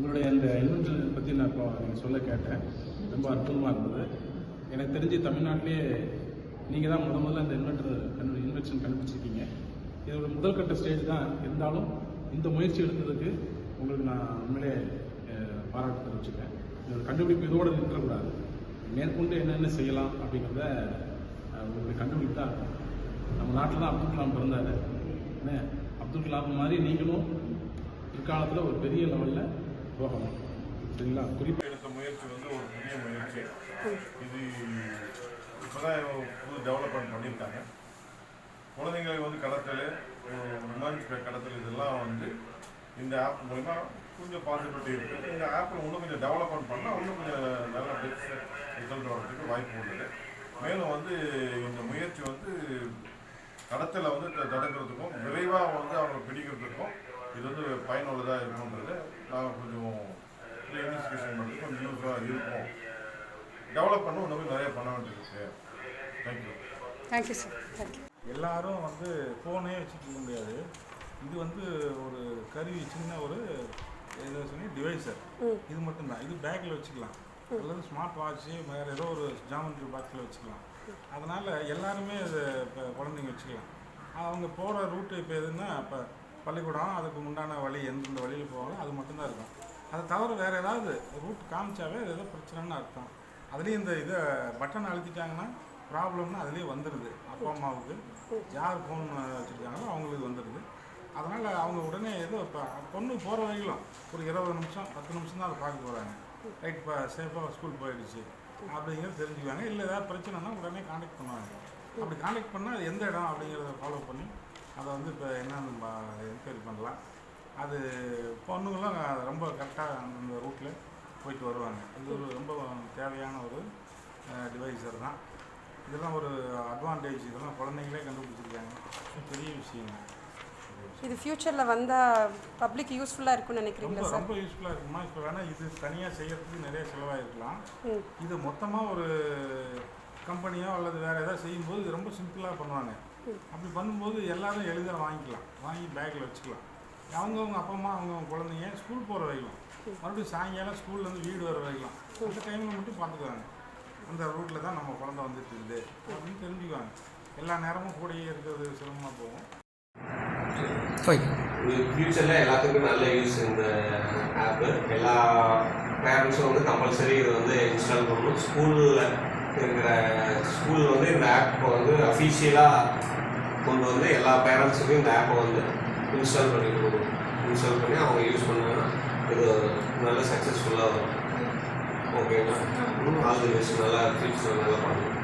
உங்களுடைய அந்த இன்வென்ஷன் பற்றி நான் இப்போ நீங்கள் சொல்ல கேட்டேன். ரொம்ப அற்புதமாக இருந்தது. எனக்கு தெரிஞ்சு தமிழ்நாட்டிலே நீங்கள் தான் முதல்ல இந்த இன்வென்ஷன் கண்டுபிடிச்சிருக்கீங்க. இதோட முதல் கட்ட ஸ்டேஜ் தான் இருந்தாலும் இந்த முயற்சி எடுத்ததுக்கு உங்களுக்கு நான் உண்மையிலே பாராட்டு தெரிவிச்சுக்கிறேன். இதோட கண்டுபிடிப்பு இதோடு நிற்கக்கூடாது. மேற்கொண்டு என்னென்ன செய்யலாம் அப்படிங்கிறத உங்களுடைய கண்டுபிடிப்பு தான் இருக்கும். நம்ம நாட்டில் தான் அப்துல் கலாம் பிறந்தார். என்ன அப்துல் கலாம் மாதிரி நீங்களும் பிற்காலத்தில் ஒரு பெரிய லெவலில் போகணும். சரிங்களா? குறிப்பாக எடுத்த முயற்சி வந்து ஒரு பெரிய முயற்சி. இது இப்போதான் புது டெவலப்மெண்ட் பண்ணியிருக்காங்க. குழந்தைங்களை வந்து கடத்தல், உமன்ஸ் கடத்தல் இதெல்லாம் வந்து இந்த ஆப் மூலிமா கொஞ்சம் பாசிபிலிட்டி இருக்குது. இந்த ஆப்பில் இன்னும் கொஞ்சம் டெவலப்மெண்ட் பண்ணால் இன்னும் கொஞ்சம் நல்ல பெஸ்ட் ரிசல்ட் வரதுக்கு வாய்ப்பு உள்ளது. மேலும் வந்து இந்த முயற்சி வந்து கடத்தலை வந்து தடுக்கிறதுக்கும் விரைவாக வந்து அவங்களை பிடிக்கிறதுக்கும் இது வந்து பயனுள்ளதாக இருக்குன்றது நாங்கள் கொஞ்சம் இன்வெஸ்டிகேஷன் பண்ணுறது கொஞ்சம் யூஸ்ஃபுல்லாக இருக்கும். டெவலப் பண்ண இன்னும் நிறைய பண்ண வேண்டியிருக்கு. தேங்க்யூ. Thank you sir. தேங்க்யூ. எல்லாரும் வந்து ஃபோனே வச்சுக்க முடியாது. இது வந்து ஒரு கருவி, சின்ன ஒரு ஏதோ சொல்லி டிவைஸர். இது மட்டும்தான். இது பேக்கில் வச்சுக்கலாம், அல்லது ஸ்மார்ட் வாட்ச்சு வேறு ஏதோ ஒரு ஜாமெண்ட்ரி பாக்ஸில் வச்சுக்கலாம். அதனால் எல்லாருமே அதை இப்போ குழந்தைங்க வச்சுக்கலாம். அவங்க போகிற ரூட்டு இப்போ எதுன்னா இப்போ பள்ளிக்கூடம், அதுக்கு உண்டான வழி எந்தெந்த வழியில் போவாங்க அது மட்டும்தான் இருக்கும். அதை தவிர வேறு ஏதாவது ரூட் காமிச்சாவே அது ஏதோ பிரச்சனைன்னு அர்த்தம். அதுலேயும் இந்த இதை பட்டன் அழுத்திட்டாங்கன்னா ப்ராப்ளம்னு அதுலேயே வந்துடுது. அப்பா அம்மாவுக்கு யார் ஃபோன் வச்சுருக்காங்களோ அவங்களுக்கு வந்துடுது. அதனால் அவங்க உடனே ஏதோ இப்போ பொண்ணு போகிற வரைக்கும் ஒரு 20 நிமிஷம் 10 நிமிஷம் தான் அதை பார்க்க போகிறாங்க. ரைட், இப்போ சேஃபாக ஸ்கூல் போயிடுச்சு அப்படிங்கிறது தெரிஞ்சுக்குவாங்க. இல்லை ஏதாவது பிரச்சனைனா உடனே காண்டாக்ட் பண்ணுவாங்க. அப்படி காண்டாக்ட் பண்ணால் எந்த இடம் அப்படிங்கிறத ஃபாலோ பண்ணி அதை வந்து இப்போ என்னென்னு என்கொயரி பண்ணலாம். அது பொண்ணுங்களும் ரொம்ப கரெக்டாக அந்த ரூட்டில் போயிட்டு வருவாங்க. இது ஒரு ரொம்ப தேவையான ஒரு டிவைஸர் தான். இதெல்லாம் ஒரு அட்வான்டேஜ். இதெல்லாம் குழந்தைங்களே கண்டுபிடிச்சிருக்காங்க. பெரிய விஷயங்க. இது ஃப்யூச்சரில் வந்தால் பப்ளிக் யூஸ்ஃபுல்லாக இருக்கும்னு நினைக்கிறீங்களா சார்? ரொம்ப யூஸ்ஃபுல்லாக இருக்குமா? இப்போ வேணால் இது தனியாக செய்யறதுக்கு நிறைய செலவாயிருக்கலாம். இது மொத்தமாக ஒரு கம்பெனியோ அல்லது வேறு ஏதாவது செய்யும்போது இது ரொம்ப சிம்பிளாக பண்ணுவாங்க. அப்படி பண்ணும்போது எல்லோரும் எளிதாக வாங்கிக்கலாம், வாங்கி பேக்கில் வச்சுக்கலாம். அவங்கவுங்க அப்பா அம்மா அவங்கவுங்க குழந்தைங்க ஸ்கூல் போகிற வரைக்கும், மறுபடியும் சாயங்காலம் ஸ்கூல்லேருந்து வீடு வர வரைக்கும் அந்த டைமில் மட்டும் பார்த்துக்குவாங்க. அந்த ரூட்டில் தான் நம்ம குழந்தை வந்துட்டு இருக்குது அப்படின்னு தெரிஞ்சுக்குவாங்க. எல்லா நேரமும் கூடயே இருக்கிறது சிரமமாக போகும். ஃப்யூச்சரில் எல்லாத்துக்கும் நல்ல யூஸ் இந்த ஆப்பு. எல்லா பேரண்ட்ஸும் வந்து கம்பல்சரி இதை வந்து இன்ஸ்டால் பண்ணணும். ஸ்கூலில் வந்து இந்த ஆப்பை வந்து அஃபீஷியலாக கொண்டு வந்து எல்லா பேரண்ட்ஸுக்கும் இந்த ஆப்பை வந்து இன்ஸ்டால் பண்ணி அவங்க யூஸ் பண்ணாங்கன்னா இது நல்ல சக்ஸஸ்ஃபுல்லாக வரும். ஓகேங்களா? All the best. நல்லா ஃபியூச்சர் நல்லா பண்ணணும்.